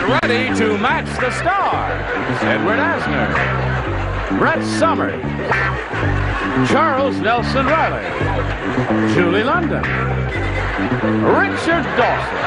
Get ready to match the stars. Edward Asner, Brett Somers, Charles Nelson Riley, Julie London, Richard Dawson,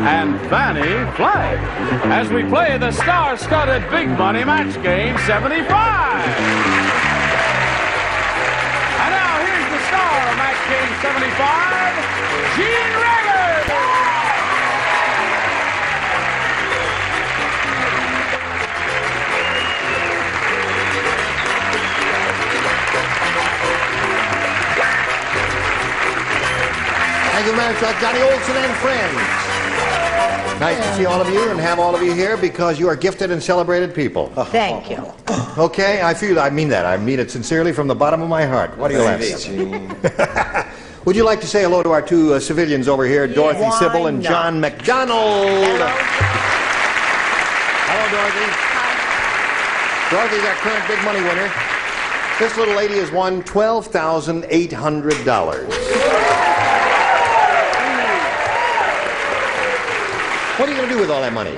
and Fannie Flagg as we play the star-studded Big Money Match Game 75. And now here's the star of Match Game 75, Gene Rager. Thank you very much, Johnny Olson and friends. Nice to see all of you and have all of you here because you are gifted and celebrated people. Thank you. Okay, I mean that. I mean it sincerely from the bottom of my heart. What do you laugh? Would you like to say hello to our two civilians over here, Dorothy Sybil and John McDonald? Hello, Dorothy. Hi. Dorothy's our current big money winner. This little lady has won $12,800. What are you going to do with all that money?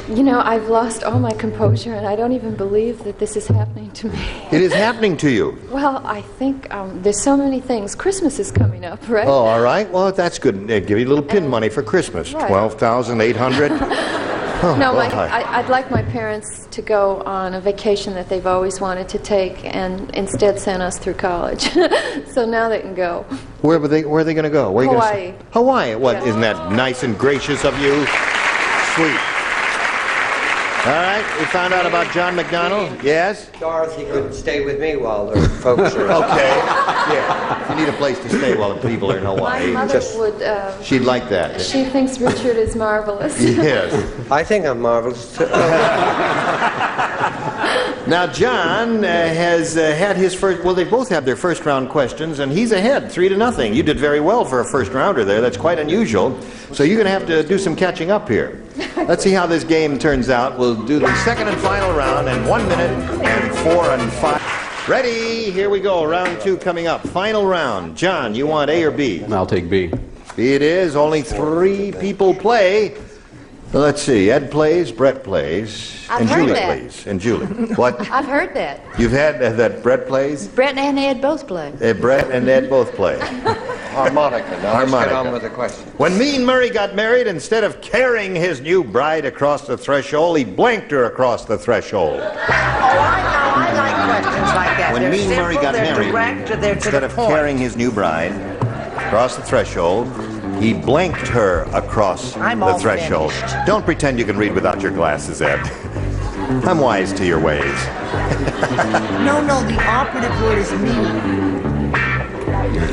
You know, I've lost all my composure, and I don't even believe that this is happening to me. It is happening to you. Well, I think there's so many things. Christmas is coming up, right? Oh, all right. Well, that's good. They give you a little pin money for Christmas. Right. $12,800. No, I'd like my parents to go on a vacation that they've always wanted to take, and instead sent us through college. So now they can go. Where are they going to go? Where are you Hawaii. Gonna Hawaii. What? Yeah. Isn't that nice and gracious of you? Sweet. All right. We found out about John McDonald. Yes. Dorothy could stay with me while the folks are Okay. Yeah. You need a place to stay while the people are in Hawaii. My mother would... She'd like that. She thinks Richard is marvelous. Yes. I think I'm marvelous too. Now, John has had his first... Well, they both have their first round questions, and he's ahead, 3-0. You did very well for a first rounder there. That's quite unusual. So you're going to have to do some catching up here. Let's see how this game turns out. We'll do the second and final round in 1 minute and 4 and 5. Ready? Here we go. Round 2 coming up. Final round. John, you want A or B? I'll take B. B it is. Only 3 people play. Let's see. Ed plays, Brett plays, and Julie plays. And Julie. What? I've heard that. You've had that Brett plays? Brett and Ed both play. Brett and Ed both play. Harmonica. Now let's Harmonica. get on with the question. When Mean Murray got married, instead of carrying his new bride across the threshold, he blanked her across the threshold. Oh, I know. I like questions like that. When They're Mean simple, Murray got they're married, direct, they're to instead the of point. carrying his new bride across the threshold, he blanked her across I'm the all threshold. finished. Don't pretend you can read without your glasses, Ed. I'm wise to your ways. No, the operative word is mean.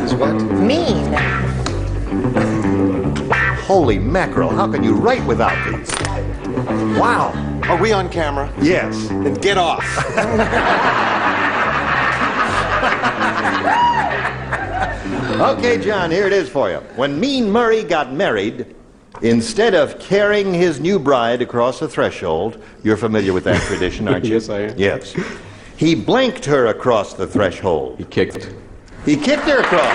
Is what? Mean. Holy mackerel, how can you write without these? Wow. Are we on camera? Yes. Then get off. Okay, John, here it is for you. When Mean Murray got married, instead of carrying his new bride across the threshold, you're familiar with that tradition, aren't you? Yes, I am. Yes. He blanked her across the threshold. He kicked. He kicked her across.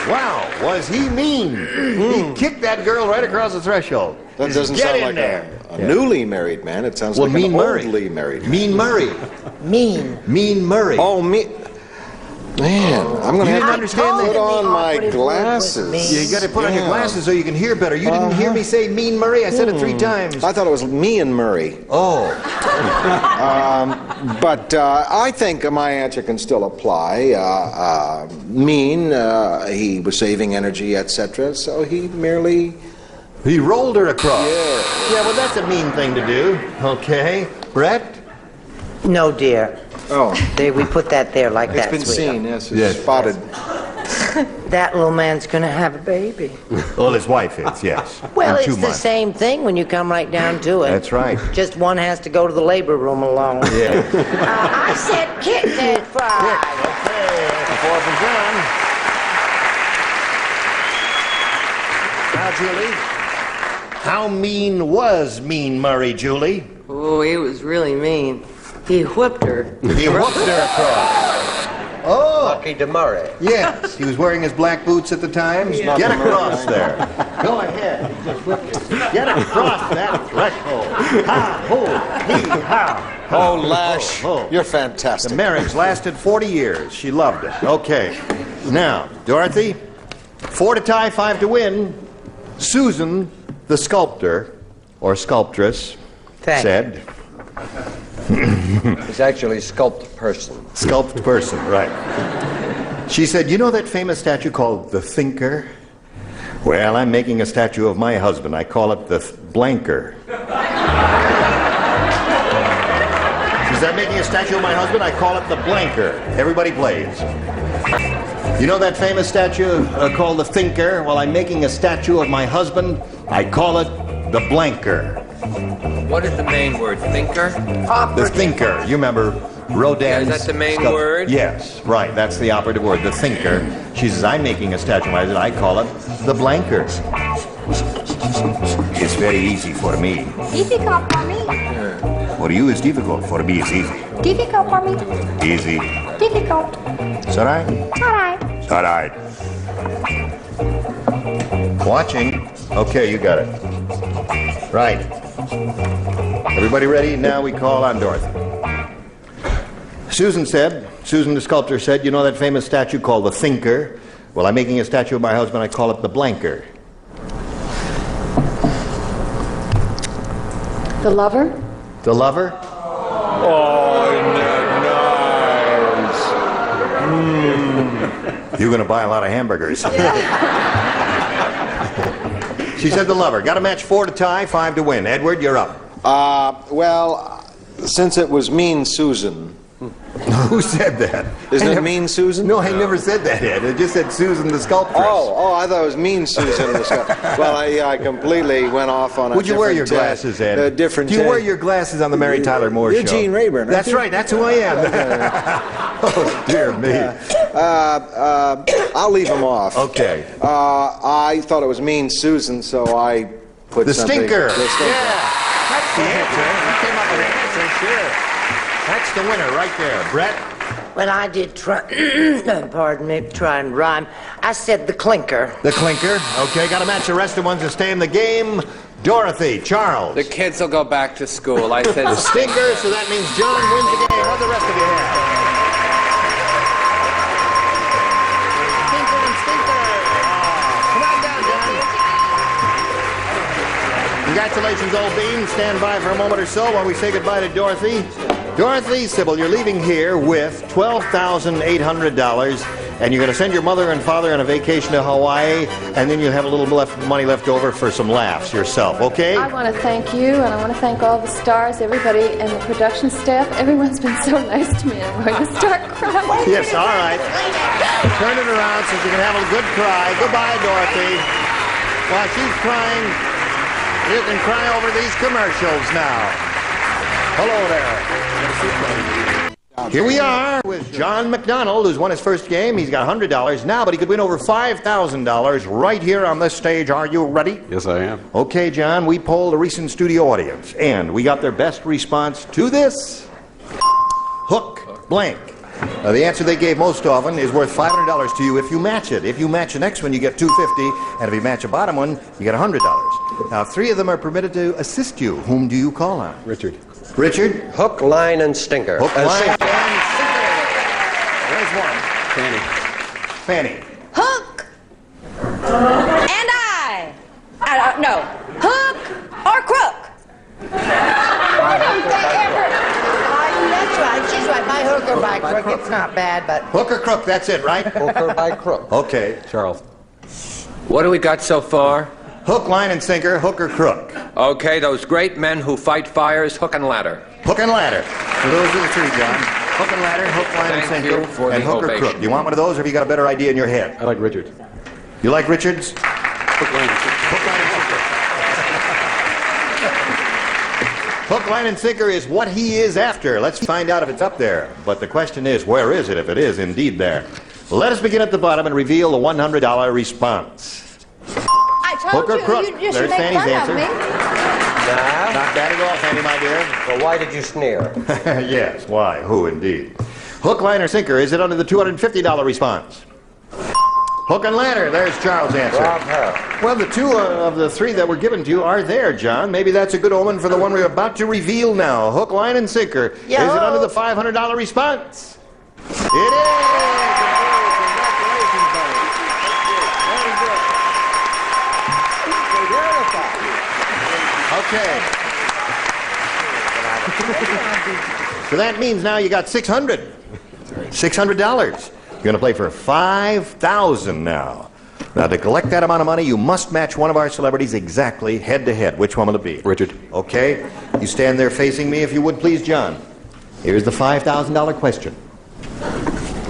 Wow, was he mean? He kicked that girl right across the threshold. That doesn't Get sound in like there. a newly married man. It sounds Well, like Mean an Murray. oldly married man. Mean Murray. Mean. Mean Murray. Oh, me. Man, I'm going to You didn't have to understand put that? on The my operative word was glasses. mean. You got to put on your Yeah. glasses so you can hear better. You didn't hear me say Mean Murray? I said it 3 times. I thought it was me and Murray. Oh. But I think my answer can still apply. Mean, he was saving energy, etc. So he merely... He rolled her across. Yeah. Yeah, well, that's a mean thing to do. Okay. Brett? No, dear. Oh, We put that there like it's that, been sweetheart. seen. Yes, it's Yes. spotted. That little man's going to have a baby. Well, his wife is, yes. Well, In it's 2 the months. same thing when you come right down to it. That's right. Just one has to go to the labor room alone. Yeah. I said kick that fry. Okay, that's a 4 from John. Now, Julie, how mean was Mean Murray, Julie? Oh, he was really mean. He whipped her. He whooped her across. Oh, Lucky DeMurray. yes. He was wearing his black boots at the time. Get across there. Go ahead. Get across that threshold. Ha, ho, hee, ha. Oh, Lash, ho, ho. you're The fantastic. marriage lasted 40 years. She loved it. Okay. Now, Dorothy, 4 to tie, 5 to win. Susan, the sculptor, or sculptress, said... He's actually sculpted person. Sculpted person, right. She said, you know that famous statue called the Thinker? Well, I'm making a statue of my husband. I call it the Blanker. She said, I'm making a statue of my husband. I call it the Blanker. Everybody plays. You know that famous statue called the Thinker? Well, I'm making a statue of my husband. I call it the Blanker. What is the main word? Thinker? The Thinker. You remember Rodin's... Yeah, is that the main word? Yes, right. That's the operative word, the Thinker. She says, I'm making a statue of my husband. I call it the Blanker. It's very easy for me. Difficult for me. For you, it's difficult. For me, it's easy. Difficult for me. Easy. Difficult. It's all right? All right. It's all right. Watching. Okay, you got it. Right. Everybody ready? Now we call on Dorothy. Susan the sculptor said, you know that famous statue called the Thinker? Well, I'm making a statue of my husband. I call it the Blanker. The lover? The lover? You're going to buy a lot of hamburgers. She said the lover. Got a match 4 to tie, 5 to win. Edward, you're up. Well, since it was Mean Susan. Who said that? Isn't it Mean Susan? No, I never said that yet. It just said Susan the sculptress. Oh, I thought it was Mean Susan. Well, I completely went off on a Would you wear your different, glasses, Ed? different. Do you wear your glasses on the Mary Tyler Moore You're show? Gene Rayburn. That's right. That's who I am. Oh, dear me. I'll leave them off. Okay. I thought it was Mean Susan, so I put The something... Stinker. The Stinker. Yeah. That's the answer. You came up with an answer, sure. That's the winner right there. Brett? Well, I did try, pardon me, try and rhyme. I said the clinker. The Clinker. Okay, got to match the rest of ones to stay in the game. Dorothy, Charles. The kids will go back to school. I said The Stinker, so that means John wins the game. What do the rest of you have? Stinker and Stinker. Come on down, John. Congratulations, old bean. Stand by for a moment or so while we say goodbye to Dorothy. Dorothy, Sybil, you're leaving here with $12,800, and you're going to send your mother and father on a vacation to Hawaii, and then you'll have a little money left over for some laughs yourself, okay? I want to thank you, and I want to thank all the stars, everybody, and the production staff. Everyone's been so nice to me. I'm going to start crying. Yes, all right. Turn it around so you can have a good cry. Goodbye, Dorothy. While she's crying, you can cry over these commercials now. Hello there. Here we are with John McDonald, who's won his first game. He's got $100 now, but he could win over $5,000 right here on this stage. Are you ready? Yes, I am. Okay, John, we polled a recent studio audience, and we got their best response to this. Hook blank. Now, the answer they gave most often is worth $500 to you if you match it. If you match the next one, you get $250, and if you match a bottom one, you get $100. Now, 3 of them are permitted to assist you. Whom do you call on? Richard. Richard? Hook, line, and stinker. Hook, line, and sinker. There's one. Fanny. Hook. And I. No. Hook or crook. That's right, she's right. By hook or by crook, it's not bad, but... Hook or crook, that's it, right? Hook or by crook. Okay. Charles. what do we got so far? Hook, line, and sinker, hook or crook. Okay, those great men who fight fires, hook and ladder. Hook and ladder. So those are the 3, John. Hook and ladder, hook, line, and Thank sinker, you for and the hook or ovation. crook. Do you want one of those, or have you got a better idea in your head? I like Richard. You like Richards? Hook, line, and sinker. Hook, line, and sinker. Hook, line, and sinker is what he is after. Let's find out if it's up there. But the question is, where is it if it is indeed there? Let us begin at the bottom and reveal the $100 response. I told Hook or crook? you There's should make Fanny's fun answer. of me. Nah. Not bad at all, Fanny, my dear. Well, why did you sneer? Yes, why? Who, indeed. Hook, line, or sinker, is it under the $250 response? Hook and ladder, there's Charles' answer. Well, the two of the three that were given to you are there, John. Maybe that's a good omen for the one we're about to reveal now. Hook, line, and sinker. Is it under the $500 response? It is! Congratulations, buddy. Very good. Okay. So that means now you got $600. $600. You're going to play for $5,000 now. Now, to collect that amount of money, you must match one of our celebrities exactly head to head. Which one will it be? Richard. Okay. You stand there facing me, if you would, please, John. Here's the $5,000 question.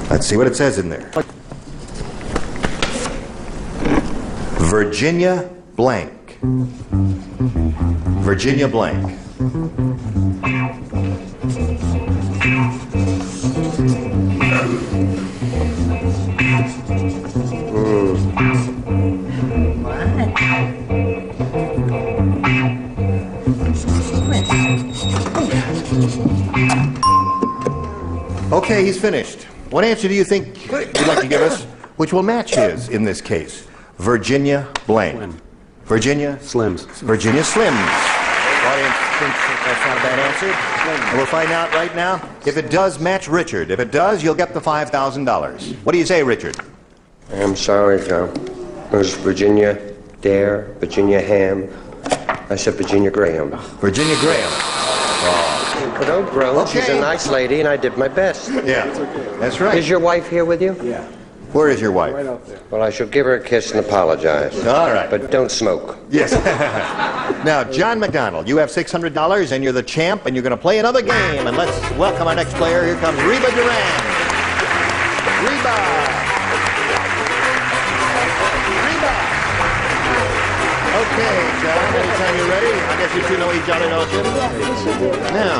Let's see what it says in there. Virginia blank. Virginia blank. Okay, he's finished. What answer do you think you'd like to give us, which will match his in this case? Virginia blank. Slim. Virginia? Slims. Virginia Slims. Audience thinks that's not a bad answer. And we'll find out right now. If it does match Richard. If it does, you'll get the $5,000. What do you say, Richard? I'm sorry, Joe. It was Virginia Dare, Virginia Ham. I said Virginia Graham. Virginia Graham. But don't groan. She's a nice lady, and I did my best. Yeah, that's right. Is your wife here with you? Yeah. Where is your wife? Right out there. Well, I shall give her a kiss and apologize. All right. But don't smoke. Yes. Now, John McDonald, you have $600, and you're the champ, and you're going to play another game. And let's welcome our next player. Here comes Reba Duran. Reba. Okay, John, anytime you're ready. I guess you two know each other, don't you? Now,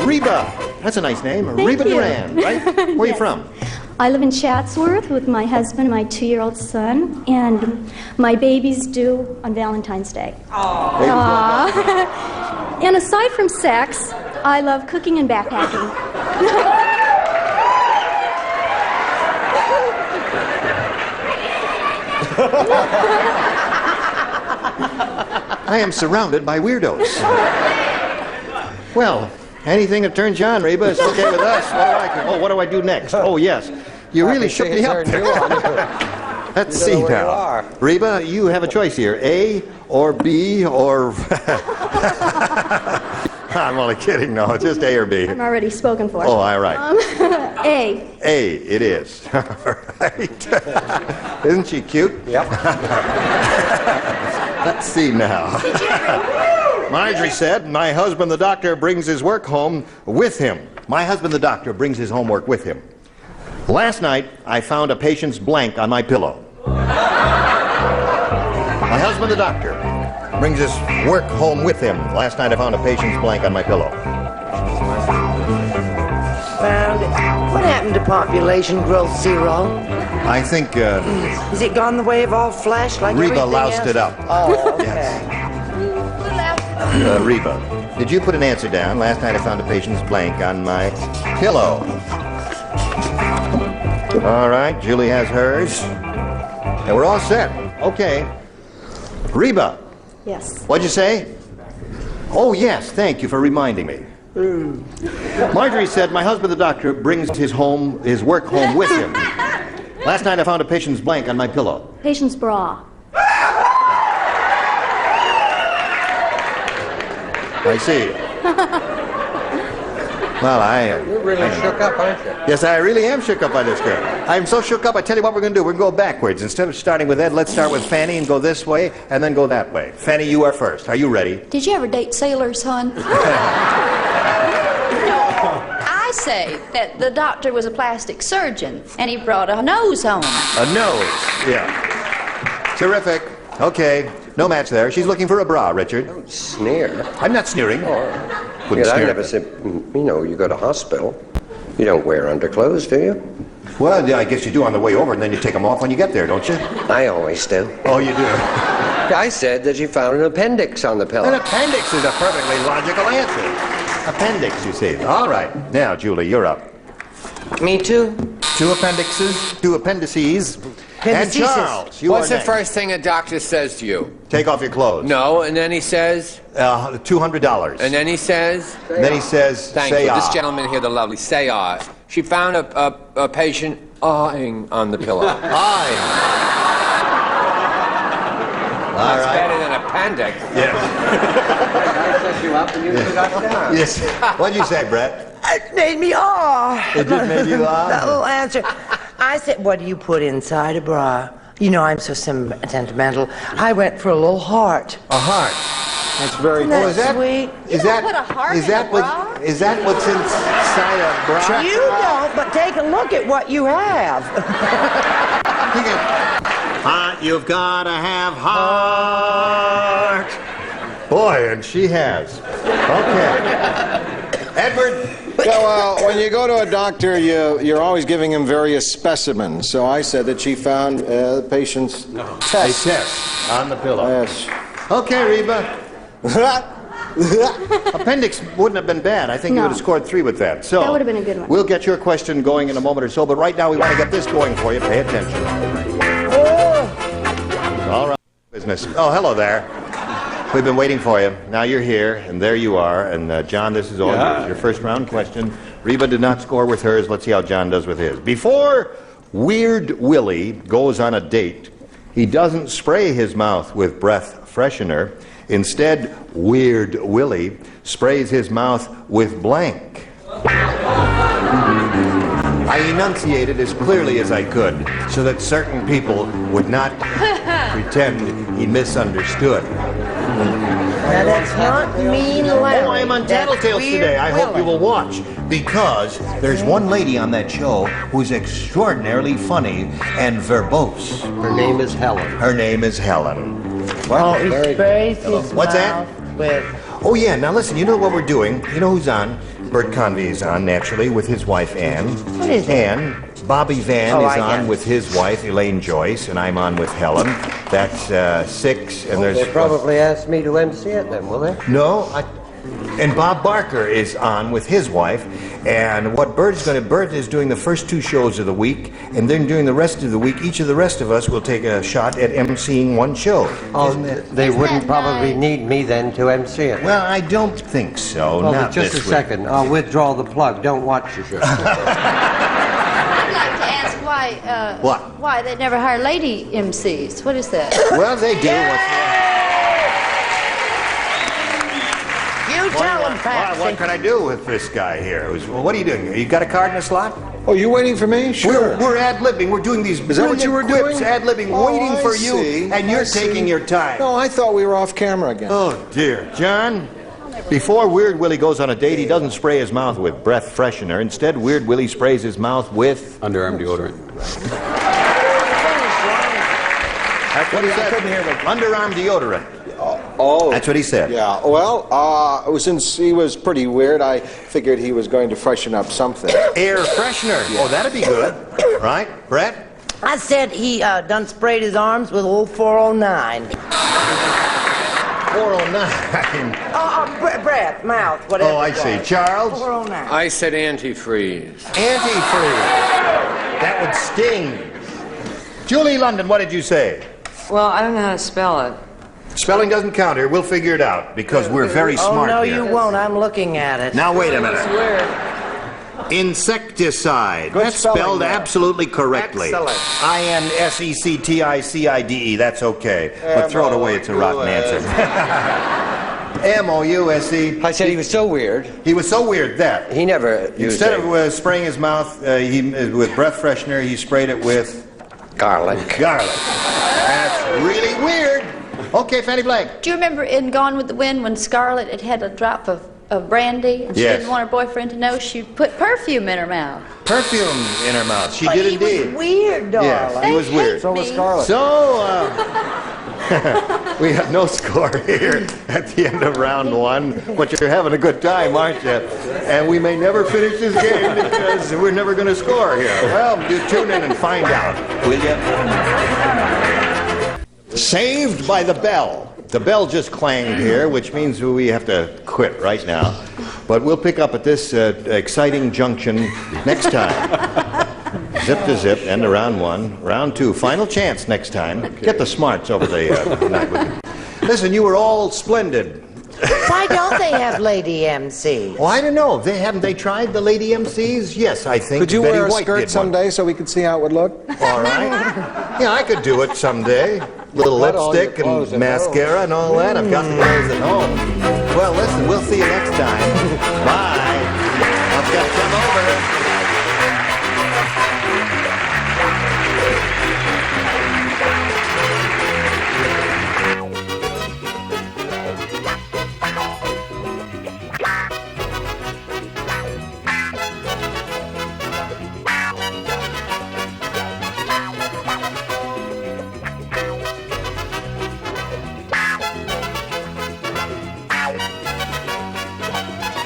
Reba. That's a nice name. Reba Duran, right? Where are you from? I live in Chatsworth with my husband and my 2-year-old son, and my baby's due on Valentine's Day. Aww. And aside from sex, I love cooking and backpacking. I am surrounded by weirdos. Well, anything that turns you on, Reba, it's okay with us. What do I do next? Oh, yes. You really shook me up there. Let's see now. Reba, you have a choice here. A or B or... I'm only kidding. No, it's just A or B. I'm already spoken for. Oh, all right. A. A, it is. All right. Isn't she cute? Yep. Let's see now. Marjorie said, my husband, the doctor, brings his work home with him. My husband, the doctor, brings his homework with him. Last night, I found a patient's blank on my pillow. My husband, the doctor, brings his work home with him. Last night, I found a patient's blank on my pillow. Found it. What happened to population growth zero? I think Is it gone the way of all flesh like Reba everything loused else? it up. Oh, okay. Yes. Reba, did you put an answer down? Last night I found a patient's blank on my pillow. All right, Julie has hers. And we're all set. Okay. Reba, Yes. what'd you say? Oh, yes, thank you for reminding me. Marjorie said, my husband, the doctor, brings his work home with him. Last night I found a patient's blank on my pillow. Patient's bra. I see. Well, You're really shook up, aren't you? Yes, I really am shook up by this girl. I'm so shook up, I tell you what we're going to do. We're going to go backwards. Instead of starting with Ed, let's start with Fanny and go this way, and then go that way. Fanny, you are first. Are you ready? Did you ever date sailors, hon? I say that the doctor was a plastic surgeon, and he brought a nose home. A nose. Yeah. Terrific. Okay. No match there. She's looking for a bra, Richard. Don't sneer. I'm not sneering. Wouldn't I've sneer. never said, you go to hospital. You don't wear underclothes, do you? Well, yeah, I guess you do on the way over, and then you take them off when you get there, don't you? I always do. Oh, you do. I said that you found an appendix on the pillow. An appendix is a perfectly logical answer. Appendix, you see. All right. Now, Julie, you're up. Me too. 2 appendices. And Charles, you What's are the next. first thing a doctor says to you? Take off your clothes. No, and then he says, $200. and then he says, then he says, thank say you. This ah. gentleman here, the lovely, say ah. She found a patient ahhing on the pillow. Aye. All That's right. better than appendix. Yes. I set you up and you forgot down. Yes. What'd you say, Brett? It made me It did make you That little laugh. answer. I said, what do you put inside a bra? You know, I'm so sentimental. I went for a little heart. A heart. That's very Isn't that Oh, is that sweet? is don't that put a heart is in that a what bra? is that what's inside a bra? You don't, but take a look at what you have. Heart, you've gotta have heart. Boy, and she has. Okay. Edward. Yeah, well, when you go to a doctor, you're always giving him various specimens. So I said that she found the patient's A test. test on the pillow. Yes. Okay, Reba. Appendix wouldn't have been bad. I think you No. would have scored 3 with that. So That would have been a good one. We'll get your question going in a moment or so, but right now we want to get this going for you. Pay attention. All right. Business. Oh, hello there. We've been waiting for you. Now you're here, and there you are. And John, this is all yours. Your first round question. Reba did not score with hers. Let's see how John does with his. Before Weird Willie goes on a date, he doesn't spray his mouth with breath freshener. Instead, Weird Willie sprays his mouth with blank. I enunciated as clearly as I could so that certain people would not pretend he misunderstood. Now, that's not mean Larry. Oh, I am on Tattletales today. I hope you will watch, because there's one lady on that show who's extraordinarily funny and verbose. Her name is Helen. Her name is Helen. Oh, he sprays his What's that? mouth with... Oh, yeah, now listen, you know what we're doing? You know who's on? Bert Convey is on, naturally, with his wife, Ann. What is it? Ann. Bobby Van Oh, is I on get it. with his wife, Elaine Joyce, and I'm on with Helen. That's 6, and there's... They probably asked me to MC it then, will they? No, and Bob Barker is on with his wife, and what Bert is doing the first 2 shows of the week, and then during the rest of the week, each of the rest of us will take a shot at emceeing one show. Oh, they Isn't wouldn't that probably nice? need me then to MC it. Well, I don't think so. Oh, Not but just this a week. second. I'll withdraw the plug. Don't watch the show. I'd like to ask why. What? Why they never hire lady MCs? What is that? Well, they do. You tell him, What Patsy. can I do with this guy here? What are you doing? You got a card in a slot? Oh, you waiting for me? Sure. We're ad-libbing. We're doing these Is that what you were quips, doing? ad-libbing, Oh, waiting I for you, see. and you're I see. taking your time. No, I thought we were off camera again. Oh, dear. John, before Weird Willie goes on a date, he doesn't spray his mouth with breath freshener. Instead, Weird Willie sprays his mouth with... Underarm deodorant. That's what he said. Underarm deodorant. Oh. That's what he said. Yeah, well, since he was pretty weird, I figured he was going to freshen up something. Air freshener. Oh, that'd be good. Right? Brett? I said he done sprayed his arms with old 409. 409. Breath, mouth, whatever. Oh, I it see. was. Charles? 409. I said antifreeze. Antifreeze. That would sting. Julie London, what did you say? Well, I don't know how to spell it. Spelling doesn't count here. We'll figure it out because we're very Oh, smart no, here. you won't. I'm looking at it. Now, wait a minute. Swear. Insecticide. Good That's spelling spelled there. absolutely correctly. Excellent. INSECTICIDE. That's okay. But throw it away. It's a rotten answer. MOUSE. I said he was so weird. He was so weird that He never used instead it. of spraying his mouth with breath freshener, he sprayed it with Garlic. garlic. That's really weird. Okay, Fanny Blake. Do you remember in Gone with the Wind when Scarlett had a drop of brandy and she Yes. didn't want her boyfriend to know? She put perfume in her mouth. Perfume in her mouth. She But did he indeed. was weird, darling. Yes, he was They weird. hate So was me. Scarlett. So, we have no score here at the end of round 1, but you're having a good time, aren't you? And we may never finish this game because we're never going to score here. Well, you tune in and find out, will you? Saved by the Bell The bell just clanged here, which means we have to quit right now. But we'll pick up at this exciting junction next time. Zip to zip, end of round one. Round two, final chance next time. Okay. Get the smarts over the night with you. Listen, you were all splendid. Why don't they have lady MCs? Well, I don't know. Haven't they tried the lady MCs? Yes, I think. Could you Betty wear a White skirt did someday one. so we could see how it would look? All right. Yeah, I could do it someday. Little lipstick and mascara and all that. I've got the clothes at home. Well, listen, we'll see you next time. Bye. I've got to come over.